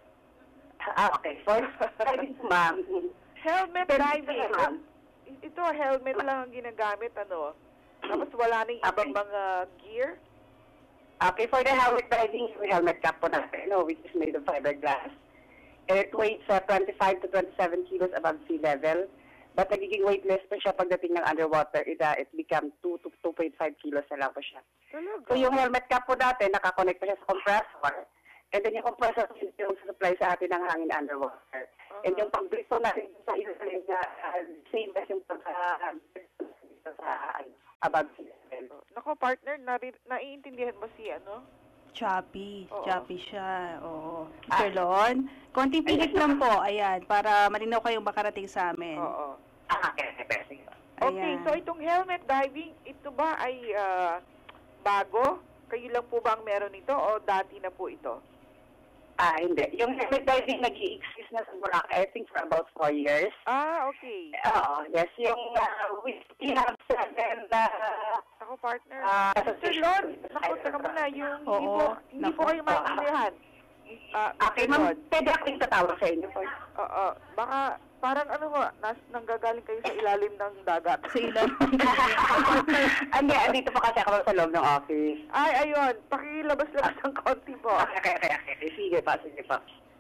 Okay, for diving, ma'am. Helmet diving. Ma'am. Ito, helmet lang ang ginagamit, ano? Tapos wala nang ibang mga gear? Okay, for the helmet diving, yung helmet cap po natin, which is made of fiberglass. It weighs 25 to 27 kilos above sea level. But nagiging weightless pa siya pagdating ng underwater. It become 2 to 2.5 kilos na lang po siya. Talaga? So yung helmet cap po dati, nakakonect pa siya sa compressor. And then yung compressor yung supply sa atin ng hangin underwater. And yung pag-breathe po natin sa ilalim niya, same as yung sa above sea level. Nako, partner, naiintindihan mo si Choppy. Oo. Choppy siya. Oo. Mr. Lon, konting pihit lang po. Ayan, para malinaw kayong makarating sa amin. Oo. Okay. Okay, Ayan. so itong helmet diving, ito ba ay bago? Kayo lang po ba ang meron nito o dati na po ito? Hindi. Yung helmet diving nag-i-exist na sa Boracay, I think for about 4 years. Okay. Oo, yes. Yung we have 7 Ako, partner. Sir Lon, naku, taka muna, yung hindi po kayo maintindihan. Okay, ma'am, pwede ako yung tatawag sa inyo. Oo, baka parang nanggagaling kayo sa ilalim ng dagat. Sa ilalim. Andito po kasi ako sa loob ng office. Ay, ayun, pakilabas-labas ng konti po. Okay. Sige pa.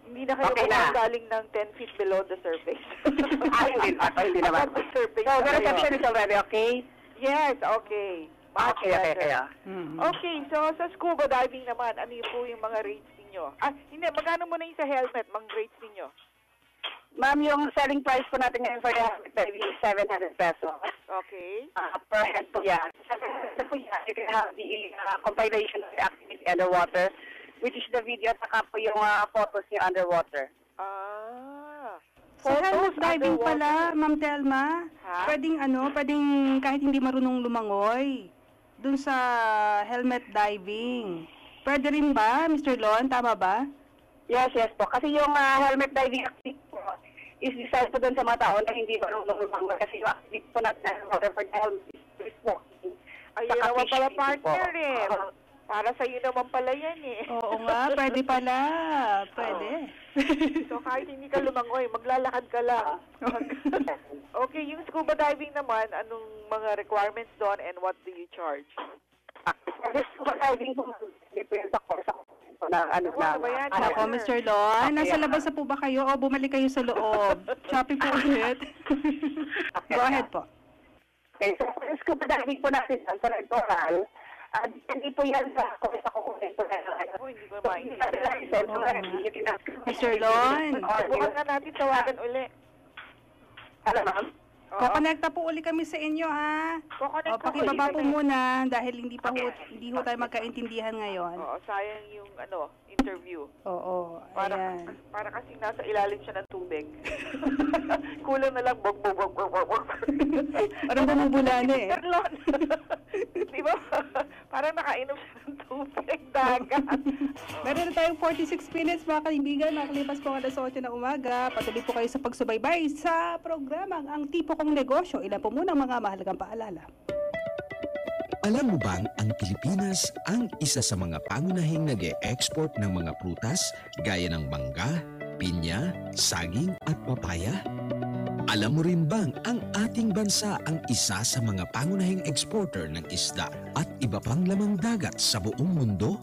Hindi na kayo Okay na. galing ng 10 feet below the surface. Hindi naman. Above the surface So, the na kayo. reception is already okay? Yes, okay. Much better. Okay. Okay, so sa scuba diving naman, ano yung po yung mga rates ninyo? Hindi, magkano muna yung sa helmet, mga rates ninyo? Ma'am, yung selling price po natin ngayon for the helmet diving is 700 pesos. Okay. Per head po yan. Ito po yan, you can have the compilation of the activity underwater, which is the video at saka po yung photos niya underwater. Sa helmet diving underwater. pala, Ma'am Telma, Ha? pwedeng kahit hindi marunong lumangoy, dun sa helmet diving. Pwede rin ba, Mr. Lon? Tama ba? Yes po. Kasi yung helmet diving activity po is designed po doon sa mga tao na hindi marunong lumangoy. Kasi yung activity po natin underwater for the helmet is walking. Ayun Saka naman pala, fishing po. partner eh. Para sa'yo naman pala yan eh. Oo nga, pwede pala. Pwede. So kahit hindi ka lumangoy, maglalakad ka lang. Okay, yung scuba diving naman, anong mga requirements doon and what do you charge? This scuba diving po, depende sa course na Ano ba yan? Ako, Mr. Lon, nasa labas na po ba kayo o bumalik kayo sa loob? Choppy po ulit. Go ahead po. Okay, so for the scuba diving po natin sa Rectoral, hindi po yan sa course ako po. Ako, hindi ko maintindihan. Mr. Lon, Bukas nga natin tawagan uli. Alam, ma'am? Kokonekta po uli kami sa inyo, ha? Kukonect O, pakibaba po muna dahil hindi ho tayo magkaintindihan ngayon. Oo, sayang yung interview. Oo, ayan. Para kasi nasa ilalim siya ng tubig. Kulang na lang bog. Parang bumubula na eh. Terlon. Di ba? Parang nakainom siya ng tubig dagat. Meron na tayong 46 minutes mga kaibigan. Nakalipas po ang alas 8 na umaga. Patuloy po kayo sa pagsubaybay sa programang Ang Tipo Kong Negosyo. Ilan po muna ang mga mahalagang paalala. Alam mo bang ang Pilipinas ang isa sa mga pangunahing nag-e-export ng mga prutas gaya ng mangga, pinya, saging at papaya? Alam mo rin bang ang ating bansa ang isa sa mga pangunahing exporter ng isda at iba pang lamang dagat sa buong mundo?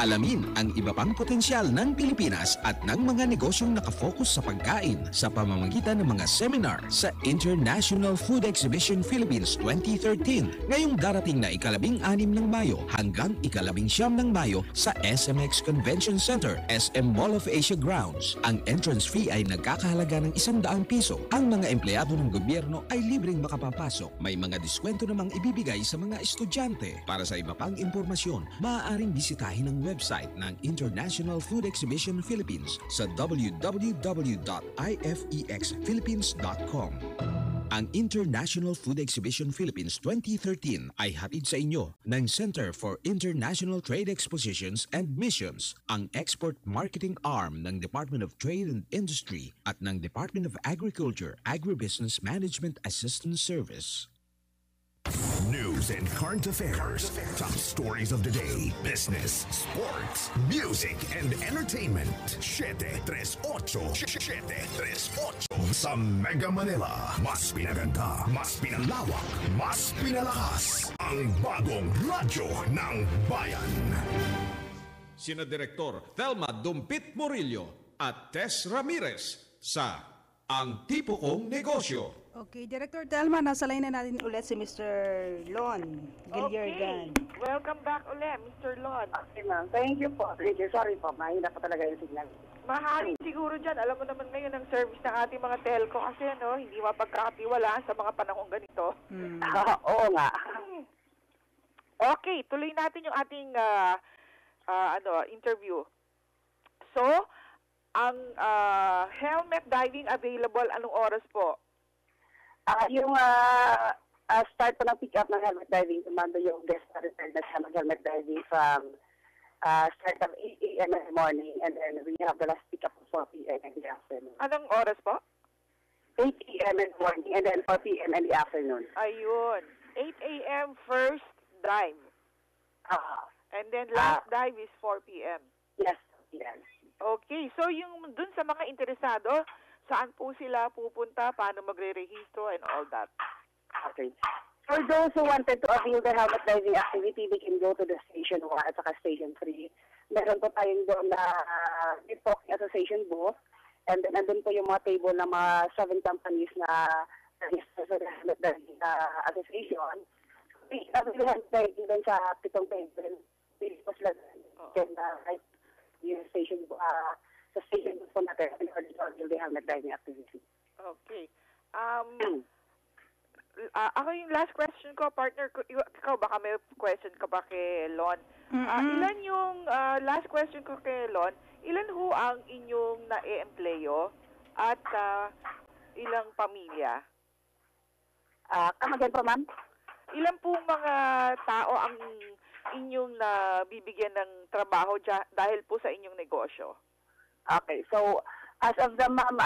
Alamin ang iba pang potensyal ng Pilipinas at ng mga negosyong nakafocus sa pagkain sa pamamagitan ng mga seminar sa International Food Exhibition Philippines 2013 ngayong darating na 16 ng Mayo hanggang 19 ng Mayo sa SMX Convention Center, SM Mall of Asia Grounds. Ang entrance fee ay nagkakahalaga ng 100 piso. Ang mga empleyado ng gobyerno ay libreng makapapasok. May mga diskwento namang ibibigay sa mga estudyante. Para sa iba pang impormasyon, maaaring bisitahin ang website ng International Food Exhibition Philippines sa www.ifexphilippines.com. Ang International Food Exhibition Philippines 2013 ay hatid sa inyo ng Center for International Trade Expositions and Missions, ang export marketing arm ng Department of Trade and Industry at ng Department of Agriculture Agribusiness Management Assistance Service. News and current affairs. Top stories of the day. Business, sports, music, and entertainment. 738. 738. Sa Mega Manila. Mas pinaganda, mas pinalawak, mas pinalakas. Ang bagong radyo ng bayan. Sina Direktor Thelma Dumpit Morillo at Tess Ramirez sa Ang Tipo Kong Negosyo. Okay, Director Telma, nasa line na natin ulit si Mr. Lon Gilliargan. Okay. Welcome back ulit, Mr. Lon. Okay, ma'am. Thank you po. Thank you. Sorry po. Mahina pa talaga yung signal. Mahalin siguro dyan. Alam mo naman ngayon ang service ng ating mga telco kasi hindi mapagkakatiwalaan sa mga panahong ganito. Oo nga. Okay, tuloy natin yung ating interview. So, ang helmet diving available anong oras po? Yung start po ng pick-up ng helmet diving, tumando yung guest return na helmet diving from start of 8 a.m. in the morning, and then we have the last pick-up of 4 p.m. in the afternoon. Anong oras po? 8 a.m. in the morning, and then 4 p.m. in the afternoon. Ayun. 8 a.m. first dive. And then last dive is 4 p.m. Yes, yes. Okay, so yung dun sa mga interesado, saan po sila pupunta, paano magre-rehistro and all that? Okay. For those who wanted to avail the helmet diving activity, they can go to the Station 1 at saka Station 3. Meron po tayong doon na Talking Association booth. And then nandun po yung mga table ng mga 7 companies na register sa helmet diving association. We avail helmet diving doon sa 7 table. Pili po sila doon. Right, yung station sa station booth po natin in order to avail the helmet diving activity. Okay. Ako yung last question ko, partner, ikaw baka may question ka ba kay Lon? Ilan yung, last question ko kay Lon, ilan ho ang inyong na-empleyo at ilang pamilya? Come again po, ma'am? Ilan pong mga tao ang inyong nabibigyan ng trabaho dahil po sa inyong negosyo? Okay, so as of the ma'am,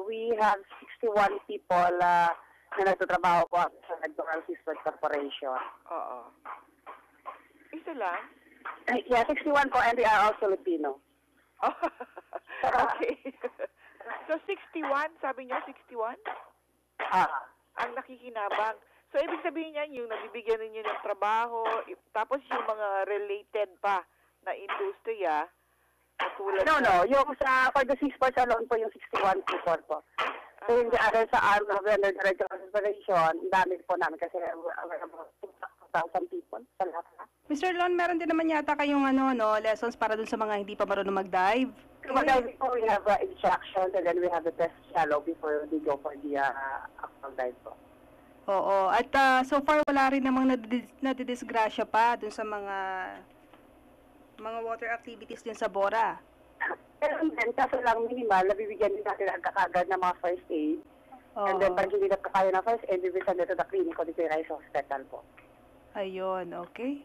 we have 61 people na nagtatrabaho po sa McDonald's Eastwood Corporation. Oo. Isa lang? Yeah, 61 po, and they are all Filipino. Okay. So 61, sabi niyo 61? Ang nakikinabang. So ibig sabihin niyan yung nabibigyan ninyo ng trabaho, tapos yung mga related pa na industriya, katulad No. Yung for the Seasports alone po yung 61 people po. So yung other sa arm of the Director of Operation, dami po namin kasi we're about 2,000 people sa lahat. Mr. Lon, meron din naman yata kayong lessons para dun sa mga hindi pa marunong mag-dive. Mag-dive po, we have instructions, and then we have the test shallow before we go for the actual dive po. Oo. At so far, wala rin namang nadidisgrasya pa dun sa mga water activities din sa Bora. Pero then, kaso lang minimal, nabibigyan din natin agad ng mga first aid. And then, pag hindi na kaya na first aid, we will send it to the clinic o dito sa hospital po. Ayun, okay.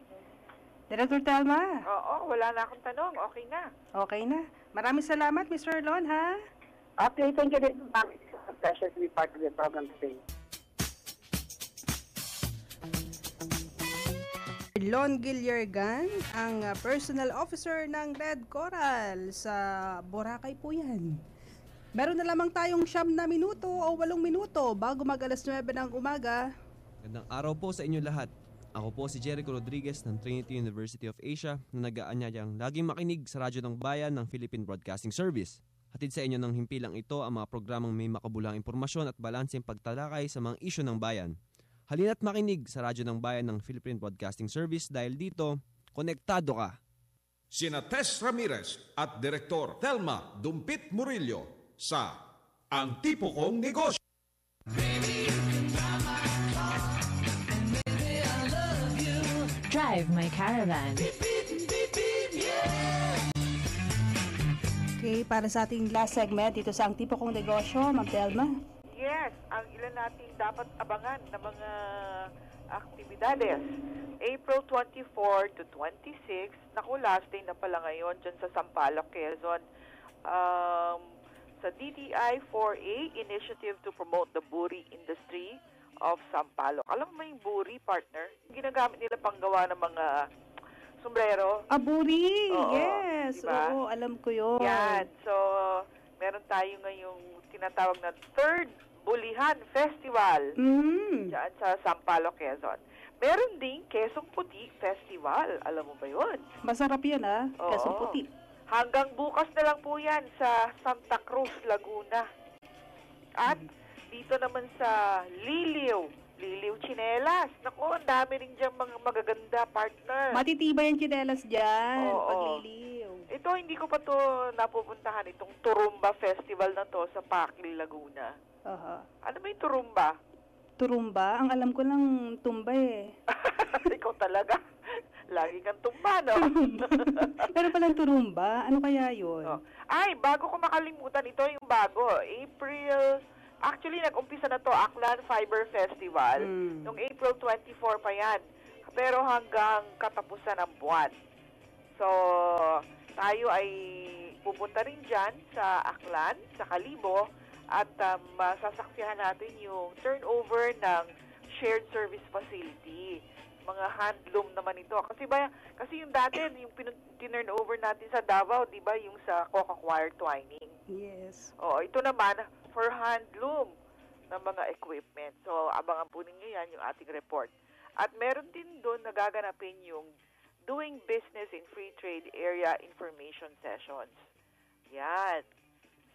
Director Telma? Oo, wala na akong tanong. Okay na. Okay na. Maraming salamat, Mr. Lon, ha? Okay, thank you din. It's a pleasure to be part of the program today. Lon Gilliargan, ang personal officer ng Red Coral sa Boracay po yan. Meron na lamang tayong 9 na minuto o 8 minuto bago mag-alas 9 ng umaga. Magandang araw po sa inyo lahat. Ako po si Jericho Rodriguez ng Trinity University of Asia na nag-aanyayang laging makinig sa Radyo ng Bayan ng Philippine Broadcasting Service. Hatid sa inyo ng himpilang ito ang mga programang may makabulang impormasyon at balanseng pagtalakay sa mga isyu ng bayan. Halina't makinig sa Radyo ng Bayan ng Philippine Broadcasting Service dahil dito, konektado ka. Sina Tess Ramirez at Direktor Telma Dumpit Murillo sa Ang Tipo Kong Negosyo. Drive my caravan. Okay, para sa ating last segment dito sa Ang Tipo Kong Negosyo, Ma'am Telma. Yes, ang ilan nating dapat abangan na mga aktibidades. April 24 to 26, naku, last day na pala ngayon dyan sa Sampaloc, Quezon. Sa DTI 4A, Initiative to Promote the Buri Industry of Sampaloc. Alam mo yung buri, partner? Ginagamit nila panggawa ng mga sombrero. Buri! Oo, Yes! diba? Oo, alam ko yun. Yan. So, meron tayo ngayong tinatawag na Third Bulihan Festival dyan sa Sampaloc, Quezon. Meron ding Quezon Puti Festival. Alam mo ba yun? Masarap yan, ha? Oo. Quezon Puti. Hanggang bukas na lang po yan sa Santa Cruz, Laguna. At dito naman sa Liliw Chinelas. Naku, ang dami rin dyan mga magaganda, partner. Matitibay yung tsinelas dyan. Oo. Pagliliw. Ito, hindi ko pa to napupuntahan, itong Turumba Festival na to sa Pakli, Laguna. Aha. Ano ba yung Turumba? Turumba? Ang alam ko lang tumba eh. Ikaw talaga. Lagi kang tumba, no? Pero palang turumba, ano kaya yun? Oh. Ay, bago ko makalimutan, ito yung bago. Actually, nag-umpisa na to, Aklan Fiber Festival. Noong April 24 pa yan. Pero hanggang katapusan ng buwan. So, tayo ay pupunta rin dyan sa Aklan, sa Kalibo, at masasaksihan natin yung turnover ng shared service facility. Mga handloom naman ito. Kasi yung dati, yung turnover natin sa Davao, di ba, yung sa Coca Wire Twining. Yes. Oo, ito naman, for handloom ng mga equipment. So, abangan po ninyo yan, yung ating report. At meron din doon nagaganapin yung Doing Business in Free Trade Area Information Sessions. Yan.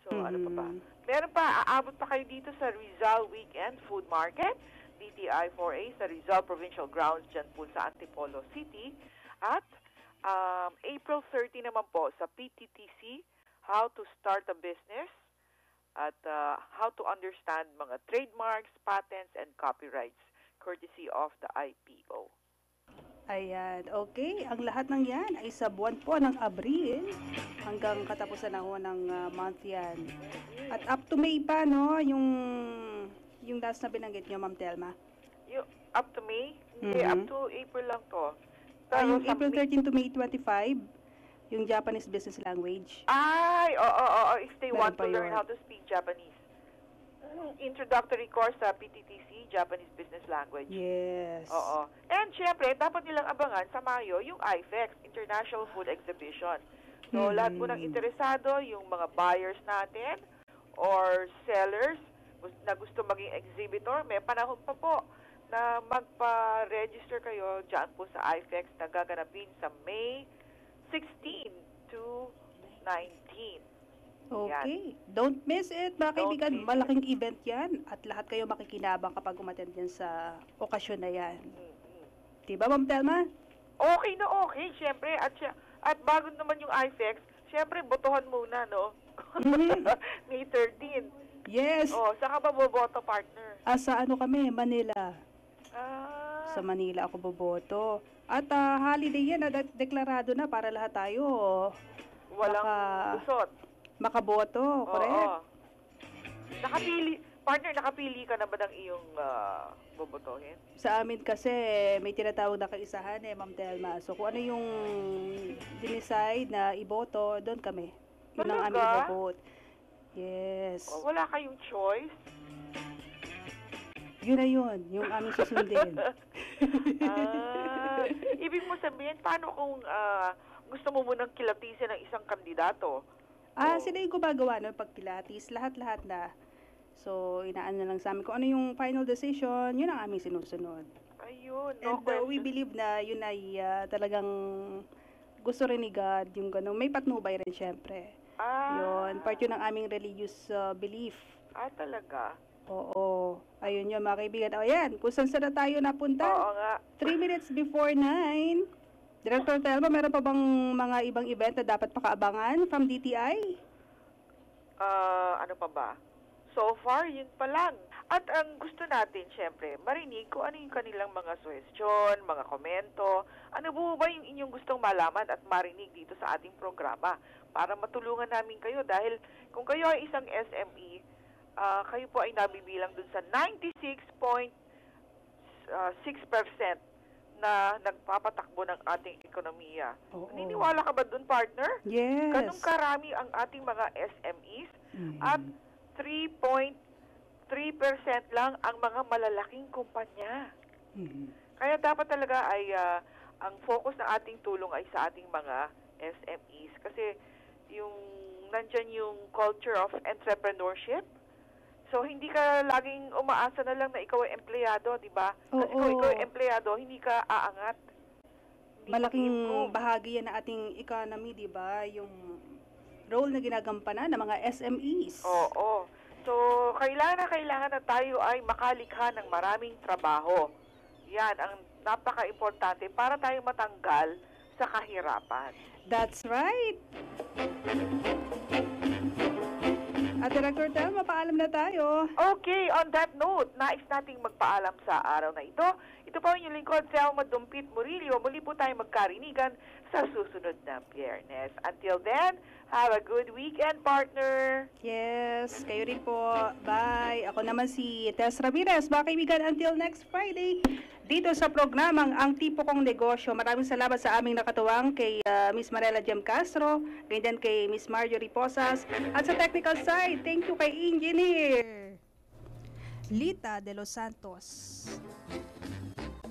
So, ano pa ba? Meron pa, aabot pa kayo dito sa Rizal Weekend Food Market, DTI 4A sa Rizal Provincial Grounds dyan po sa Antipolo City. At April 30 naman po sa PTTC, How to Start a Business at How to Understand mga trademarks, patents, and copyrights courtesy of the IPO. Ayan, okay. Ang lahat ng yan ay sa buwan po ng Abril hanggang katapusan na ho ng month yan. At up to May pa, no? Yung last na binanggit nyo, Ma'am Telma. Yung up to May? Hindi, up to April lang to. Yung April 13 to May 25, yung Japanese business language. Ay, oo. If they Meron want to pa learn yun. how to speak Japanese. Introductory course sa PTTC, Japanese Business Language. Yes. Oo. And syempre, dapat nilang abangan sa Mayo yung IFEX, International Food Exhibition. So, lahat po ng interesado, yung mga buyers natin or sellers na gusto maging exhibitor, may panahon pa po na magpa-register kayo dyan po sa IFEX na gaganapin sa May 16 to 19. Okay. Don't miss it, mga kaibigan. Malaking event yan at lahat kayo makikinabang kapag umattend yan sa okasyon na yan. Diba, Ma'am Telma? Okay na okay, syempre. At bago naman yung IFEX, syempre, botohan muna, no? May 13. Yes. Oh, saan ka ba boboto, partner? Sa ano kami, Manila. Sa Manila ako boboto. At holiday yan, deklarado na para lahat tayo. Walang usot. Makaboto, correct? Nakapili ka na ba ng iyong bobotohin? Sa amin kasi may tinatawag na kaisahan Ma'am Telma. So kung ano yung dinicide na iboto, doon kami. Yun ang aming ibobote. Yes. Wala kayong choice? Yun na yun, yung aming susundin. Ibig mo sabihin, paano kung gusto mo munang kilatisin ng isang kandidato? Sila yung gumagawa ng pagpilatis, lahat-lahat na. So, inaan na lang sa amin kung ano yung final decision, yun ang aming sinusunod. Ayun, And we believe na yun ay talagang gusto rin ni God, yung gano'n. May patnubay rin, syempre. Yun, part yun ng aming religious belief. Talaga? Oo. Ayun yun, mga kaibigan. Ayan, kung saan na tayo napunta. Oo nga. 3 minutes before 9. Director Telma, meron pa bang mga ibang event na dapat pakaabangan from DTI? Ano pa ba? So far, yun pa lang. At ang gusto natin, syempre, marinig kung ano yung kanilang mga suggestion, mga komento. Ano ba yung inyong gustong malaman at marinig dito sa ating programa para matulungan namin kayo dahil kung kayo ay isang SME, kayo po ay nabibilang dun sa 96.6% na nagpapatakbo ng ating ekonomiya. Naniniwala ka ba dun, partner? Yes. Ganun karami ang ating mga SMEs at 3.3% lang ang mga malalaking kumpanya. Kaya dapat talaga ay ang focus ng ating tulong ay sa ating mga SMEs kasi yung nandyan yung culture of entrepreneurship. So, hindi ka laging umaasa na lang na ikaw ay empleyado, di ba? Kasi kung ikaw ay empleyado, hindi ka aangat. Hindi malaking bahagi yan ng ating economy, di ba? Yung role na ginagampanan ng mga SMEs. Oo. So, kailangan na tayo ay makalikha ng maraming trabaho. Yan ang napaka-importante para tayo matanggal sa kahirapan. That's right. At Director Tel, mapaalam na tayo. Okay, on that note, nais nating magpaalam sa araw na ito. Ito po ang inyong lingkod, Selma Dumpit Murillo. Muli po tayo magkarinigan sa susunod na Biyernes. Until then, have a good weekend, partner. Yes, kayo rin po. Bye. Ako naman si Tess Ramirez. Mga kaibigan, until next Friday, dito sa programang Ang Tipo Kong Negosyo. Maraming salamat sa aming nakatuwang kay Miss Marela Jem Castro, ganyan kay Miss Marjorie Posas, at sa technical side, thank you kay Engineer Lita de los Santos.